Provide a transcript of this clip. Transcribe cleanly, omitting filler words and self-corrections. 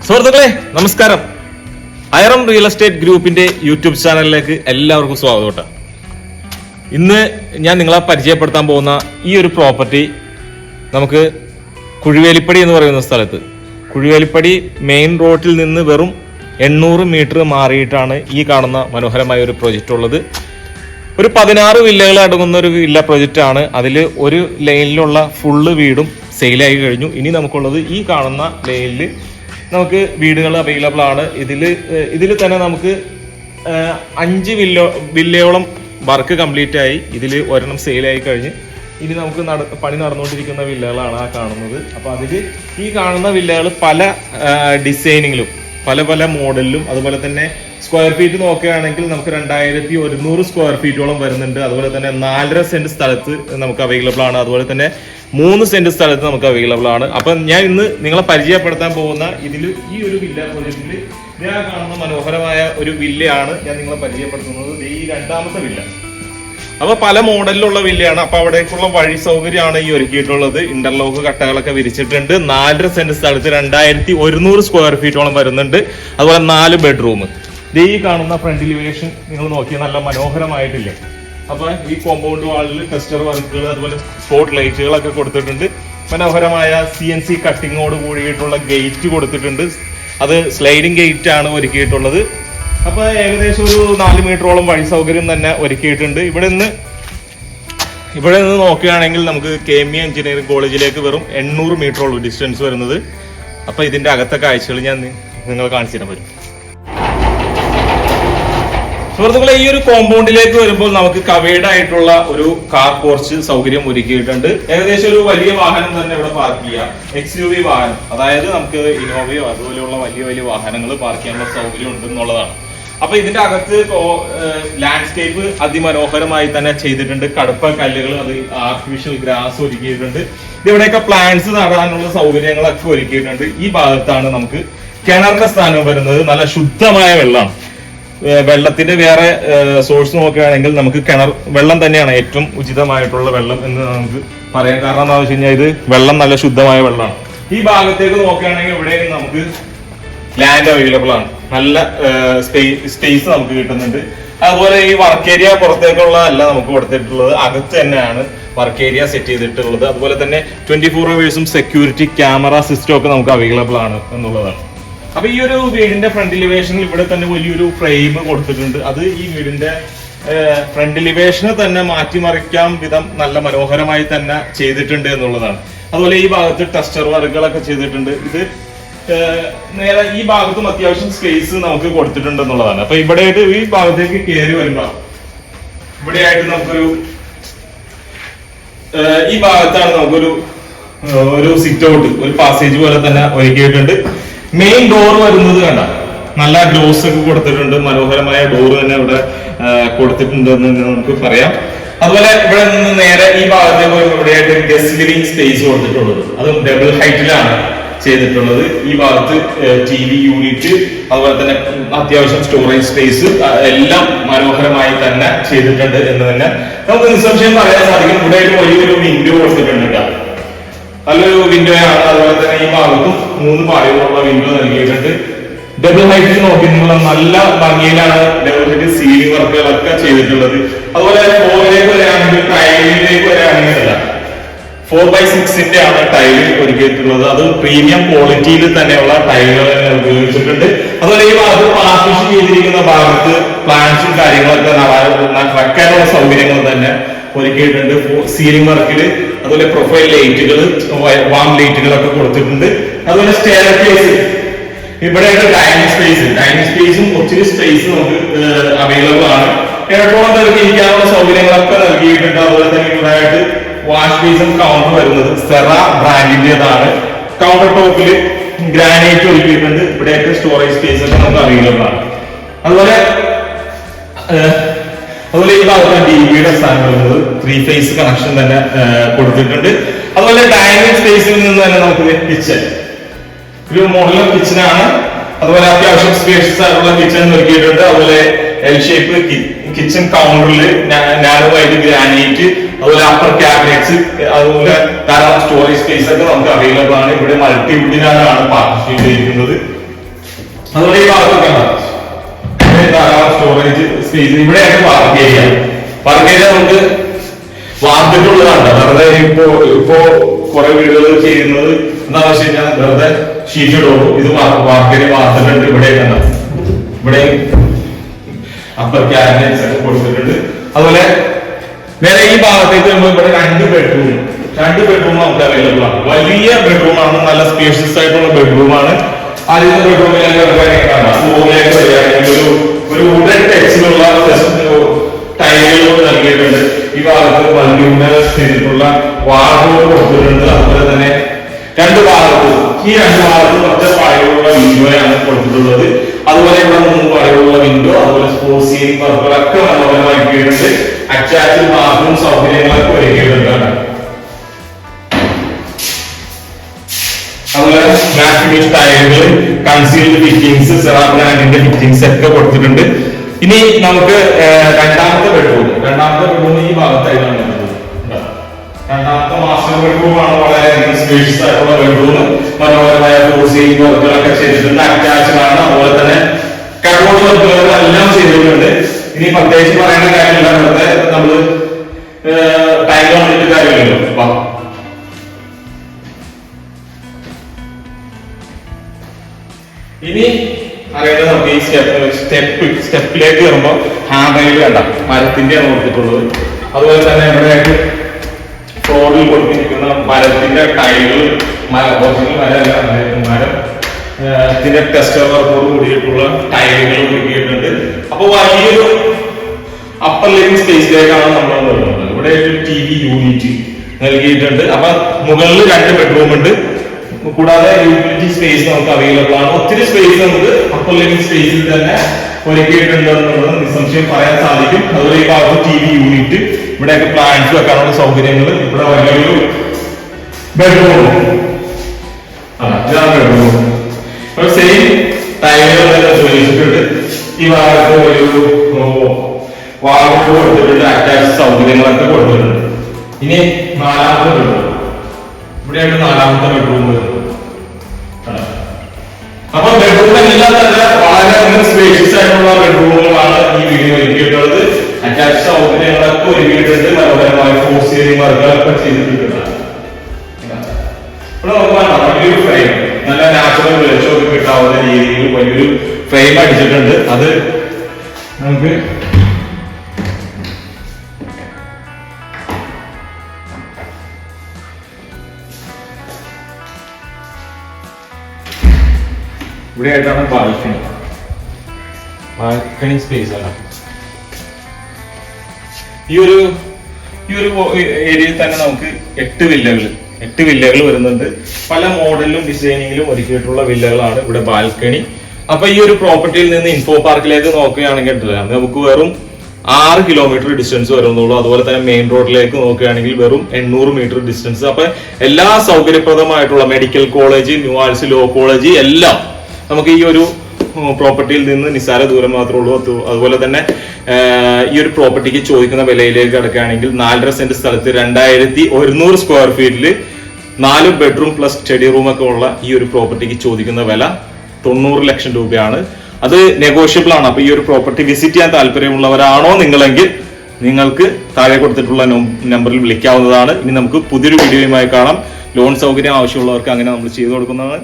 സുഹൃത്തുക്കളെ നമസ്കാരം. ഐറം real estate ഗ്രൂപ്പിന്റെ യൂട്യൂബ് ചാനലിലേക്ക് എല്ലാവർക്കും സ്വാഗതം കേട്ടോ. ഇന്ന് ഞാൻ നിങ്ങളെ പരിചയപ്പെടുത്താൻ പോകുന്ന ഈ ഒരു പ്രോപ്പർട്ടി നമുക്ക് കുഴിവേലിപ്പടി എന്ന് പറയുന്ന സ്ഥലത്ത്, കുഴിവേലിപ്പടി മെയിൻ റോഡിൽ നിന്ന് വെറും 800 മീറ്റർ മാറിയിട്ടാണ് ഈ കാണുന്ന മനോഹരമായ ഒരു പ്രൊജക്റ്റ് ഉള്ളത്. ഒരു 16 വില്ലകൾ അടങ്ങുന്ന ഒരു വില്ല പ്രൊജക്റ്റ് ആണ്. അതിൽ ഒരു ലൈനിലുള്ള ഫുള്ള് വീടും സെയിലായി കഴിഞ്ഞു. ഇനി നമുക്കുള്ളത് ഈ കാണുന്ന ലൈനിൽ നമുക്ക് വീടുകൾ അവൈലബിൾ ആണ്. ഇതിൽ തന്നെ നമുക്ക് 5 വില്ലയോളം വർക്ക് കംപ്ലീറ്റ് ആയി. ഇതിൽ ഒരെണ്ണം സെയിലായി കഴിഞ്ഞ് ഇനി നമുക്ക് പണി നടന്നുകൊണ്ടിരിക്കുന്ന വില്ലകളാണ് ആ കാണുന്നത്. അപ്പോൾ അതിൽ ഈ കാണുന്ന വില്ലകൾ പല ഡിസൈനിങ്ങിലും പല മോഡലിലും, അതുപോലെ തന്നെ സ്ക്വയർ ഫീറ്റ് നോക്കുകയാണെങ്കിൽ നമുക്ക് 2100 സ്ക്വയർ ഫീറ്റോളം വരുന്നുണ്ട്. അതുപോലെ തന്നെ 4.5 സെന്റ് സ്ഥലത്ത് നമുക്ക് അവൈലബിൾ ആണ്. അതുപോലെ തന്നെ 3 സെന്റ് സ്ഥലത്ത് നമുക്ക് അവൈലബിൾ ആണ്. അപ്പം ഞാൻ ഇന്ന് നിങ്ങളെ പരിചയപ്പെടുത്താൻ പോകുന്ന ഈ ഒരു വില്ല പ്രൊജക്റ്റിൽ ഞാൻ കാണുന്ന മനോഹരമായ ഒരു വില്ലയാണ് ഞാൻ നിങ്ങളെ പരിചയപ്പെടുത്തുന്നത്. ഈ രണ്ടാമത്തെ വില്ല. അപ്പൊ പല മോഡലിലുള്ള വില്ലയാണ്. അപ്പൊ അവിടേക്കുള്ള വഴി സൗകര്യമാണ് ഈ ഒരുക്കിയിട്ടുള്ളത്. ഇന്റർലോക്ക് കട്ടകളൊക്കെ വിരിച്ചിട്ടുണ്ട്. 4.5 സെന്റ് സ്ഥലത്ത് 2100 സ്ക്വയർ ഫീറ്റോളം വരുന്നുണ്ട്. അതുപോലെ 4 ബെഡ്റൂം. ഈ കാണുന്ന ഫ്രണ്ട് എലിവേഷൻ നിങ്ങൾ നോക്കിയാൽ നല്ല മനോഹരമായിട്ടില്ലേ. അപ്പൊ ഈ കോമ്പൗണ്ട് വാളിൽ ടെസ്റ്റർ വർക്കുകൾ, അതുപോലെ സ്പോട്ട് ലൈറ്റുകളൊക്കെ കൊടുത്തിട്ടുണ്ട്. മനോഹരമായ CNC കട്ടിങ്ങോട് കൂടിയിട്ടുള്ള ഗേറ്റ് കൊടുത്തിട്ടുണ്ട്. അത് സ്ലൈഡിംഗ് ഗേറ്റ് ആണ് ഒരുക്കിയിട്ടുള്ളത്. അപ്പൊ ഏകദേശം ഒരു 4 മീറ്ററോളം വഴി സൗകര്യം തന്നെ ഒരുക്കിയിട്ടുണ്ട്. ഇവിടെ നിന്ന് നോക്കുകയാണെങ്കിൽ നമുക്ക് KME എഞ്ചിനീയറിംഗ് കോളേജിലേക്ക് വെറും 800 മീറ്ററോളം ഡിസ്റ്റൻസ് വരുന്നത്. അപ്പൊ ഇതിന്റെ അകത്തെ കാഴ്ചകൾ ഞാൻ നിങ്ങൾ കാണിച്ചു തരാൻ പറ്റും. സുഹൃത്തുക്കളെ, ഈ ഒരു കോമ്പൗണ്ടിലേക്ക് വരുമ്പോൾ നമുക്ക് കവേർഡ് ആയിട്ടുള്ള ഒരു കാർ പോർച്ച് സൗകര്യം ഒരുക്കിയിട്ടുണ്ട്. ഏകദേശം ഒരു വലിയ വാഹനം തന്നെ ഇവിടെ പാർക്ക് ചെയ്യാം. XUV വാഹനം, അതായത് നമുക്ക് ഇന്നോവയോ അതുപോലെയുള്ള വലിയ വാഹനങ്ങൾ പാർക്ക് ചെയ്യാനുള്ള സൗകര്യം ഉണ്ട് എന്നുള്ളതാണ്. അപ്പൊ ഇതിന്റെ അകത്ത് ലാൻഡ്സ്കേപ്പ് അതിമനോഹരമായി തന്നെ ചെയ്തിട്ടുണ്ട്. കടുപ്പ കല്ലുകൾ, അത് ആർട്ടിഫിഷ്യൽ ഗ്രാസ് ഒരുക്കിയിട്ടുണ്ട്. ഇവിടെയൊക്കെ പ്ലാന്റ്സ് നടാനുള്ള സൗകര്യങ്ങളൊക്കെ ഒരുക്കിയിട്ടുണ്ട്. ഈ ഭാഗത്താണ് നമുക്ക് കിണറിന്റെ സ്ഥാനം വരുന്നത്. നല്ല ശുദ്ധമായ വെള്ളമാണ്. വെള്ളത്തിന്റെ വേറെ സോഴ്സ് നോക്കുകയാണെങ്കിൽ നമുക്ക് കിണർ വെള്ളം തന്നെയാണ് ഏറ്റവും ഉചിതമായിട്ടുള്ള വെള്ളം എന്ന് നമുക്ക് പറയാം. കാരണം എന്താ വെച്ച് കഴിഞ്ഞാൽ ഇത് വെള്ളം നല്ല ശുദ്ധമായ വെള്ളമാണ്. ഈ ഭാഗത്തേക്ക് നോക്കുകയാണെങ്കിൽ ഇവിടെ നമുക്ക് ലാൻഡ് അവൈലബിൾ ആണ്. നല്ല സ്പേസ് നമുക്ക് കിട്ടുന്നുണ്ട്. അതുപോലെ ഈ വർക്ക് ഏരിയ പുറത്തേക്കുള്ള അല്ല നമുക്ക് കൊടുത്തിട്ടുള്ളത്, അകത്ത് തന്നെയാണ് വർക്ക് ഏരിയ സെറ്റ് ചെയ്തിട്ടുള്ളത്. അതുപോലെ തന്നെ 24 hours സെക്യൂരിറ്റി ക്യാമറ സിസ്റ്റം ഒക്കെ നമുക്ക് അവൈലബിൾ ആണ് എന്നുള്ളതാണ്. അപ്പൊ ഈ ഒരു വീടിന്റെ ഫ്രണ്ട് എലിവേഷനിൽ ഇവിടെ തന്നെ വലിയൊരു ഫ്രെയിം കൊടുത്തിട്ടുണ്ട്. അത് ഈ വീടിന്റെ ഫ്രണ്ട് എലിവേഷനെ തന്നെ മാറ്റിമറിക്കാൻ വിധം നല്ല മനോഹരമായി തന്നെ ചെയ്തിട്ടുണ്ട് എന്നുള്ളതാണ്. അതുപോലെ ഈ ഭാഗത്ത് ടെസ്റ്റർ വർക്കുകളൊക്കെ ചെയ്തിട്ടുണ്ട്. ഇത് നേരെ ഈ ഭാഗത്തും അത്യാവശ്യം സ്പേസ് നമുക്ക് കൊടുത്തിട്ടുണ്ട് എന്നുള്ളതാണ്. അപ്പൊ ഇവിടെ ഈ ഭാഗത്തേക്ക് കയറി വരുമ്പോ ഇവിടെയായിട്ട് നമുക്കൊരു ഈ ഭാഗത്താണ് നമുക്കൊരു സിറ്റ് ഔട്ട്, ഒരു പാസേജ് പോലെ തന്നെ ഒരുക്കിയിട്ടുണ്ട്. മെയിൻ ഡോർ വരുന്നത് കണ്ട നല്ല ഗ്ലോസ് ഒക്കെ കൊടുത്തിട്ടുണ്ട്. മനോഹരമായ ഡോർ തന്നെ ഇവിടെ കൊടുത്തിട്ടുണ്ടെന്ന് നമുക്ക് പറയാം. അതുപോലെ ഇവിടെ നിന്ന് നേരെ ഈ ഭാഗത്തേക്ക് ഇവിടെയായിട്ട് ഗസ്റ്റ് ലിവിംഗ് സ്പേസ് കൊടുത്തിട്ടുള്ളത്, അതും ഡബിൾ ഹൈറ്റിലാണ് ചെയ്തിട്ടുള്ളത്. ഈ ഭാഗത്ത് TV യൂണിറ്റ്, അതുപോലെ തന്നെ അത്യാവശ്യം സ്റ്റോറേജ് സ്പേസ് എല്ലാം മനോഹരമായി തന്നെ ചെയ്തിട്ടുണ്ട് എന്ന് തന്നെ നമുക്ക് നിസ്സംശയം പറയാൻ സാധിക്കും. ഇവിടെ വലിയൊരു വിൻഡോ കൊടുത്തിട്ടുണ്ട്. നല്ലൊരു വിൻഡോയാണ്. അതുപോലെ തന്നെ ഈ ഭാഗത്തും 3 പാളികളുള്ള വിൻഡോ നൽകിയിട്ടുണ്ട്. ഡബിൾ ഹൈറ്റിൽ നോക്കിയിട്ടുള്ള നല്ല ഭംഗിയിലാണ് ഡബിൾ ഹൈറ്റ് സീലിംഗ് വർക്കുകളൊക്കെ ചെയ്തിട്ടുള്ളത്. അതുപോലെ ഫ്ലോറിലേക്ക് വരികയാണെങ്കിൽ ടൈലിലേക്ക് വരികയാണെങ്കിൽ 4x6 ആണ് ടൈല് ഒരുക്കിയിട്ടുള്ളത്. അത് പ്രീമിയം ക്വാളിറ്റിയിൽ തന്നെയുള്ള ടൈലുകൾ ഉപയോഗിച്ചിട്ടുണ്ട്. അതുപോലെ ഈ ഭാഗത്ത് പാർട്ടീഷൻ ചെയ്തിരിക്കുന്ന ഭാഗത്ത് പ്ലാന്റ്സും കാര്യങ്ങളൊക്കെ വെക്കാനുള്ള സൗകര്യങ്ങൾ തന്നെ ഒരുക്കിയിട്ടുണ്ട്. സീലിംഗ് വർക്കില് അതുപോലെ പ്രൊഫൈൽ ലൈറ്റുകൾ, വാം ലൈറ്റുകളൊക്കെ കൊടുത്തിട്ടുണ്ട്. അതുപോലെ സ്റ്റെയർകേസ്, ഇവിടെയായിട്ട് ഡൈനിങ് സ്പേസും ഒത്തിരി സ്പേസ് നമുക്ക് അവൈലബിൾ ആണ്. ഇടത്തോളം ഇരിക്കാനുള്ള സൗകര്യങ്ങളൊക്കെ നൽകിയിട്ടുണ്ട്. അതുപോലെ തന്നെ ഇവിടെയായിട്ട് വാഷ് ബേസും കൗണ്ടർ വരുന്നത് സെറ ബ്രാൻഡിന്റേതാണ്. കൗണ്ടർ ടോപ്പില് ഗ്രാനൈറ്റ് ഒരുക്കിയിട്ടുണ്ട്. ഇവിടെയായിട്ട് സ്റ്റോറേജ് സ്പേസ് ഒക്കെ നമുക്ക് അവൈലബിൾ ആണ്. അതുപോലെ ഈ ഭാഗത്ത് DBയുടെ സ്ഥാനം വരുന്നത് 3 ഫേസ് കണക്ഷൻ തന്നെ കൊടുത്തിട്ടുണ്ട്. അതുപോലെ ഡൈനിങ് സ്പേസിൽ നിന്ന് തന്നെ നമുക്ക് കിച്ചൺ, ഒരു മോഡലർ കിച്ചനാണ്. അതുപോലെ അത്യാവശ്യം സ്പേഷ്യസ് ആയിട്ടുള്ള കിച്ചൺ ഒരുക്കിയിട്ടുണ്ട്. അതുപോലെ L ഷേപ്പ് കിച്ചൺ കൗണ്ടറിൽ നാരോവായിട്ട് ഗ്രാനൈറ്റ്, അതുപോലെ അപ്പർ ക്യാബിനറ്റ്സ്, അതുപോലെ ധാരാളം സ്റ്റോറേജ് സ്പേസ് ഒക്കെ നമുക്ക് അവൈലബിൾ ആണ്. ഇവിടെ മൾട്ടിവുഡിനാണ് പാർട്ടീഷൻ ചെയ്തിരിക്കുന്നത്. അതുപോലെ ഈ ഭാഗത്തൊക്കെ ധാരാളം സ്റ്റോറേജ് സ്പേസ് ഇവിടെയാണ് പാർക്ക് ഏരിയ. പാർക്ക് ഏരിയ നമുക്ക് വാർത്തിട്ടുള്ളതാണ്. വെറുതെ ഇപ്പോ കുറെ വീടുകൾ ചെയ്യുന്നത് എന്താണെന്ന് വെച്ച് കഴിഞ്ഞാൽ വെറുതെ ഷീറ്റ് ഇടുള്ളൂ. ഇത് പാർക്ക് ഏരിയ വാർത്തിട്ടുണ്ട്. ഇവിടെ അപ്പർ ക്യാബിനറ്റ്സ് ഒക്കെ കൊടുത്തിട്ടുണ്ട്. അതുപോലെ നേരെ ഈ ഭാഗത്തേക്ക് വരുമ്പോൾ ഇവിടെ രണ്ട് ബെഡ്റൂം നമുക്ക് അവൈലബിൾ ആണ്. വലിയ ബെഡ്റൂമാണ്, നല്ല സ്പേഷ്യസ് ആയിട്ടുള്ള ബെഡ്റൂമാണ്. ആദ്യത്തെ ബെഡ്റൂമിലേക്ക് ഒരു വുഡൻ ടച്ചിലുള്ള ടൈലുകൾ നൽകിയിട്ടുണ്ട്. ഈ ഭാഗത്ത് മൾട്ടിവുഡ് ചെയ്തിട്ടുള്ള വാർഡ്രോബ് കൊടുത്തിട്ടുണ്ട്. അതുപോലെ തന്നെ ഈ രണ്ട് ഭാഗത്തും ഒറ്റ പാളികളുള്ള വിൻഡോയാണ് കൊടുത്തിട്ടുള്ളത്. അതുപോലെ ഇവിടെ 3 പാളികളുള്ള വിൻഡോ, അതുപോലെ സ്പോർട്സ് സീലിംഗ് വർക്കുകളൊക്കെ മനോഹരമാക്കിയിട്ടുണ്ട്. അറ്റാച്ച്ഡ് ബാത്റൂം സൗകര്യങ്ങളൊക്കെ ഒരുക്കിയിട്ടുണ്ട്. അതുപോലെ മാറ്റ് ഫിനിഷ് ടൈലുകൾ, കൺസീൽഡ് ഫിറ്റിംഗ്സ്, സെറാ ബ്രാൻഡിന്റെ ഫിറ്റിംഗ്സ് ഒക്കെ കൊടുത്തിട്ടുണ്ട്. ഇനി നമുക്ക് രണ്ടാമത്തെ ബെഡ്റൂം ഈ ഭാഗത്തായിട്ടാണ്. രണ്ടാമത്തെ മാസ്റ്റർ ബെഡ്റൂം ആണ്. വളരെയധികം സ്പേഷ്യസ് ആയിട്ടുള്ള ബെഡ്റൂം, മനോഹരമായ സീലിംഗ് വർക്കുകളൊക്കെ ചെയ്തിട്ടുണ്ട്. അറ്റാച്ച്ഡ് ആണ്. അതുപോലെ തന്നെ കബോർഡ് വർക്കുകളെല്ലാം ചെയ്തിട്ടുണ്ട്. ഇനി പ്രത്യേകിച്ച് പറയേണ്ട കാര്യമില്ല. ഇവിടുത്തെ നമ്മള് ടൈം വന്നിട്ട് കാര്യമില്ലല്ലോ. ഇനി അറിയേണ്ടത് നമുക്ക് ഈ സ്റ്റെപ്പിലേക്ക് വരുമ്പോൾ ഹാൻഡ് റെയിൽ വേണ്ട, മരത്തിന്റെയാണ് കൊടുത്തിട്ടുള്ളത്. അതുപോലെ തന്നെ ഇവിടെ ഫ്ലോറിൽ കൊടുത്തിരിക്കുന്ന മരത്തിന്റെ ടൈലുകൾ, മരത്തിന്റെ ടെസ്റ്റർ വർക്കോട് കൂടിയിട്ടുള്ള ടൈലുകൾ ഒരുക്കിയിട്ടുണ്ട്. അപ്പൊ വലിയൊരു അപ്പർ ലിവിംഗ് സ്പേസിലേക്കാണ് നമ്മൾ വരുന്നത്. ഇവിടെ ഒരു TV യൂണിറ്റ് നൽകിയിട്ടുണ്ട്. അപ്പൊ മുകളിൽ 2 ബെഡ്റൂം ഉണ്ട്. കൂടാതെ യൂട്ടിലിറ്റി സ്പേസ് നമുക്ക് അവൈലബിൾ ആണ്. ഒത്തിരി സ്പേസ് നമുക്ക് അപ്പർ ലിവിംഗ് സ്പേസിൽ തന്നെ ഒരുക്കിയിട്ടുണ്ട് എന്നുള്ളത് നിസ്സംശയം പറയാൻ സാധിക്കും. അതുപോലെ ഈ ഭാഗത്ത് TV യൂണിറ്റ്, ഇവിടെയൊക്കെ പ്ലാന്റ്സ് വെക്കാനുള്ള സൗകര്യങ്ങൾ, ഇവിടെ വലിയൊരു ബെഡ്റൂം, ഇതാണ് ബെഡ്റൂം. സെയിം ടൈലുകൾ ഉപയോഗിച്ചിട്ടുണ്ട്. ഈ ഭാഗത്ത് ഒരു വാർഡ്രോബ് കൊടുത്തിട്ടുണ്ട്. അറ്റാച്ച് സൗകര്യങ്ങളൊക്കെ കൊടുത്തിട്ടുണ്ട്. ഇനി നാലാമത്തെ ബെഡ്റൂം, ഇവിടെയാണ് നാലാമത്തെ ബെഡ്റൂം വരുന്നത്. അപ്പൊ ബെഡ്റൂമെല്ലാം തന്നെ വളരെ സ്പേഷ്യസ് ആയിട്ടുള്ള ബെഡ്റൂമുകളാണ് ഈ വീഡിയോ ഒരുക്കിയിട്ടുള്ളത്. അറ്റാച്ച് സൗകര്യങ്ങളൊക്കെ ഒരുക്കിയിട്ടുണ്ട്. മനോഹരമായ ഫോർ സീലിംഗ് വർക്കുകളൊക്കെ ചെയ്തിട്ടുണ്ട്. ഇവിടെ നോക്കുമ്പോൾ വലിയൊരു ഫ്രെയിം, നല്ല നാച്ചുറൽ വെളിച്ചമൊക്കെ കിട്ടാവുന്ന രീതിയിൽ വലിയൊരു ഫ്രെയിം അടിച്ചിട്ടുണ്ട്. അത് നമുക്ക് ഇവിടെ ആയിട്ടാണ് ബാൽക്കണി സ്പേസ് ആണ്. ഈ ഒരു ഏരിയയിൽ തന്നെ നമുക്ക് 8 വില്ലകൾ വരുന്നുണ്ട്. പല മോഡലിലും ഡിസൈനിങ്ങിലും ഒരുക്കിയിട്ടുള്ള വില്ലകളാണ് ഇവിടെ ബാൽക്കണി. അപ്പൊ ഈ ഒരു പ്രോപ്പർട്ടിയിൽ നിന്ന് ഇൻഫോ പാർക്കിലേക്ക് നോക്കുകയാണെങ്കിൽ നമുക്ക് വെറും 6 കിലോമീറ്റർ ഡിസ്റ്റൻസ് വരുന്നുള്ളൂ. അതുപോലെ തന്നെ മെയിൻ റോഡിലേക്ക് നോക്കുകയാണെങ്കിൽ വെറും 800 മീറ്റർ ഡിസ്റ്റൻസ്. അപ്പൊ എല്ലാ സൗകര്യപ്രദമായിട്ടുള്ള medical college, new arts law college എല്ലാം നമുക്ക് ഈ ഒരു പ്രോപ്പർട്ടിയിൽ നിന്ന് നിസ്സാര ദൂരം മാത്രമേ ഉള്ളൂ. അതുപോലെ തന്നെ ഈ ഒരു പ്രോപ്പർട്ടിക്ക് ചോദിക്കുന്ന വിലയിലേക്ക് കിടക്കുകയാണെങ്കിൽ 4.5 സെന്റ് സ്ഥലത്ത് 2100 സ്ക്വയർ ഫീറ്റിൽ 4 ബെഡ്റൂം പ്ലസ് സ്റ്റഡി റൂം ഒക്കെ ഉള്ള ഈ ഒരു പ്രോപ്പർട്ടിക്ക് ചോദിക്കുന്ന വില 90 ലക്ഷം രൂപയാണ്. അത് നെഗോഷ്യബിൾ ആണ്. അപ്പൊ ഈ ഒരു പ്രോപ്പർട്ടി വിസിറ്റ് ചെയ്യാൻ താല്പര്യമുള്ളവരാണോ നിങ്ങളെങ്കിൽ നിങ്ങൾക്ക് താഴെ കൊടുത്തിട്ടുള്ള നമ്പറിൽ വിളിക്കാവുന്നതാണ്. ഇനി നമുക്ക് പുതിയൊരു വീഡിയോയുമായി കാണാം. ലോൺ സൗകര്യം ആവശ്യമുള്ളവർക്ക് അങ്ങനെ നമ്മൾ ചെയ്തു കൊടുക്കുന്നതാണ്.